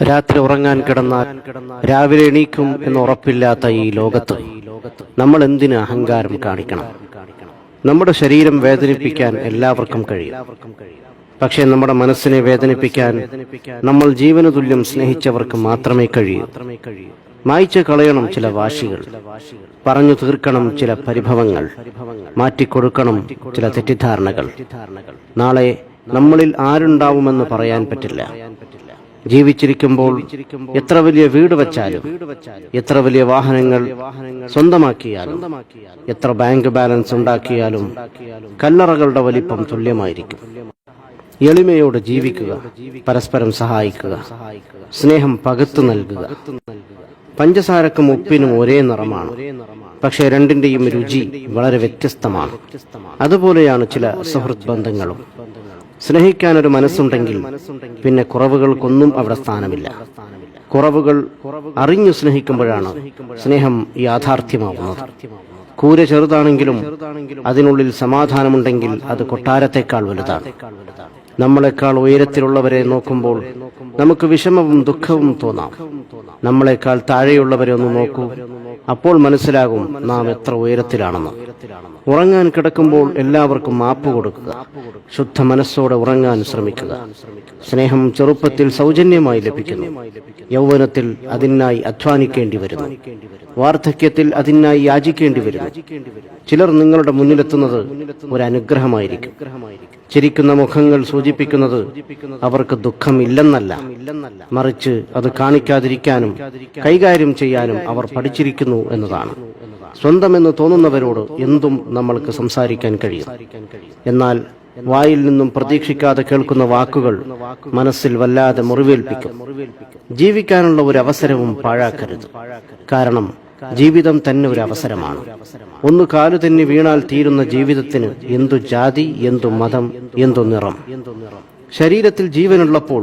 രാത്രി ഉറങ്ങാൻ കിടന്നാൽ രാവിലെ എണീക്കും എന്ന് ഉറപ്പില്ലാത്ത ഈ ലോകത്ത് നമ്മൾ എന്തിന് അഹങ്കാരം കാണിക്കണം? നമ്മുടെ ശരീരം വേദനിപ്പിക്കാൻ എല്ലാവർക്കും കഴിയും. പക്ഷേ നമ്മുടെ മനസ്സിനെ വേദനിപ്പിക്കാൻ നമ്മൾ ജീവനു തുല്യം സ്നേഹിച്ചവർക്ക് മാത്രമേ കഴിയൂ. മായ്ച്ചു കളയണം ചില വാശികൾ, പറഞ്ഞു തീർക്കണം ചില പരിഭവങ്ങൾ, മാറ്റിക്കൊടുക്കണം ചില തെറ്റിദ്ധാരണകൾ. നാളെ നമ്മളിൽ ആരുണ്ടാവുമെന്ന് പറയാൻ പറ്റില്ല. ജീവിച്ചിരിക്കുമ്പോൾ എത്ര വലിയ വീട് വച്ചാലും, എത്ര വലിയ വാഹനങ്ങൾ സ്വന്തമാക്കിയാലും, എത്ര ബാങ്ക് ബാലൻസ് ഉണ്ടാക്കിയാലും കല്ലറകളുടെ വലിപ്പം തുല്യമായിരിക്കും. എളിമയോട് ജീവിക്കുക, പരസ്പരം സഹായിക്കുക, സ്നേഹം പകുത്തു നൽകുക. പഞ്ചസാരക്കും ഉപ്പിനും ഒരേ നിറമാണ്, പക്ഷേ രണ്ടിന്റെയും രുചി വളരെ വ്യത്യസ്തമാണ്. അതുപോലെയാണ് ചില സുഹൃത്ത് ബന്ധങ്ങളും. സ്നേഹിക്കാനൊരു മനസ്സുണ്ടെങ്കിൽ പിന്നെ കുറവുകൾക്കൊന്നും അവിടെ സ്ഥാനമില്ല. കുറവുകൾ അറിഞ്ഞു സ്നേഹിക്കുമ്പോഴാണ് സ്നേഹം യാഥാർത്ഥ്യമാവുന്നത്. കൂര ചെറുതാണെങ്കിലും അതിനുള്ളിൽ സമാധാനമുണ്ടെങ്കിൽ അത് കൊട്ടാരത്തെക്കാൾ വലുതാണ്. നമ്മളെക്കാൾ ഉയരത്തിലുള്ളവരെ നോക്കുമ്പോൾ നമുക്ക് വിഷമവും ദുഃഖവും തോന്നാം. നമ്മളെക്കാൾ താഴെയുള്ളവരെ ഒന്ന് നോക്കൂ, അപ്പോൾ മനസ്സിലാകും നാം എത്ര ഉയരത്തിലാണെന്ന്. ഉറങ്ങാൻ കിടക്കുമ്പോൾ എല്ലാവർക്കും മാപ്പ് കൊടുക്കുക. ശുദ്ധ മനസ്സോടെ ഉറങ്ങാൻ ശ്രമിക്കുക. സ്നേഹം ചെറുപ്പത്തിൽ സൗജന്യമായി ലഭിക്കുന്നു. യൗവനത്തിൽ അതിനായി അധ്വാനിക്കേണ്ടി വരുന്നു. വാർദ്ധക്യത്തിൽ അതിനായി യാചിക്കേണ്ടി വരുന്നു. ചിലർ നിങ്ങളുടെ മുന്നിലെത്തുന്നത് ഒരു അനുഗ്രഹമായിരിക്കും. ചിരിക്കുന്ന മുഖങ്ങൾ സൂചിപ്പിക്കുന്നത് അവർക്ക് ദുഃഖമില്ലെന്നല്ല, മറിച്ച് അത് കാണിക്കാതിരിക്കാനും കൈകാര്യം ചെയ്യാനും അവർ പഠിച്ചിരിക്കുന്നു എന്നതാണ്. സ്വന്തമെന്ന് തോന്നുന്നവരോട് എന്തും നമ്മൾക്ക് സംസാരിക്കാൻ കഴിയും. എന്നാൽ വായിൽ നിന്നും പ്രതീക്ഷിക്കാതെ കേൾക്കുന്ന വാക്കുകൾ മനസ്സിൽ വല്ലാതെ മുറിവേൽപ്പിക്കും. ജീവിക്കാനുള്ള ഒരു അവസരവും പാഴാക്കരുത്. കാരണം ജീവിതം തന്നെ ഒരു അവസരമാണ്. ഒന്ന് കാലു തന്നെ വീണാൽ തീരുന്ന ജീവിതത്തിന് എന്തു ജാതി, എന്തു മതം, എന്തു നിറം. ശരീരത്തിൽ ജീവനുള്ളപ്പോൾ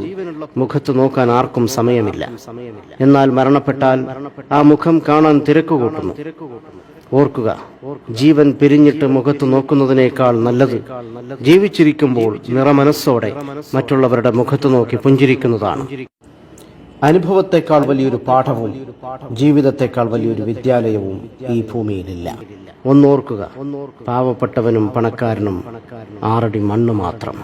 മുഖത്ത് നോക്കാൻ ആർക്കും സമയമില്ല. എന്നാൽ മരണപ്പെട്ടാൽ ആ മുഖം കാണാൻ തിരക്കുകൂട്ടുന്നു. ഓർക്കുക, ജീവൻ പിരിഞ്ഞിട്ട് മുഖത്ത് നോക്കുന്നതിനേക്കാൾ നല്ലത് ജീവിച്ചിരിക്കുമ്പോൾ നിറമനസ്സോടെ മറ്റുള്ളവരുടെ മുഖത്ത് നോക്കി പുഞ്ചിരിക്കുന്നതാണ്. അനുഭവത്തെക്കാൾ വലിയൊരു പാഠവും ജീവിതത്തെക്കാൾ വലിയൊരു വിദ്യാലയവും ഈ ഭൂമിയിലില്ല. ഒന്നോർക്കുക, പാവപ്പെട്ടവനും പണക്കാരനും 6 അടി മണ്ണ് മാത്രം.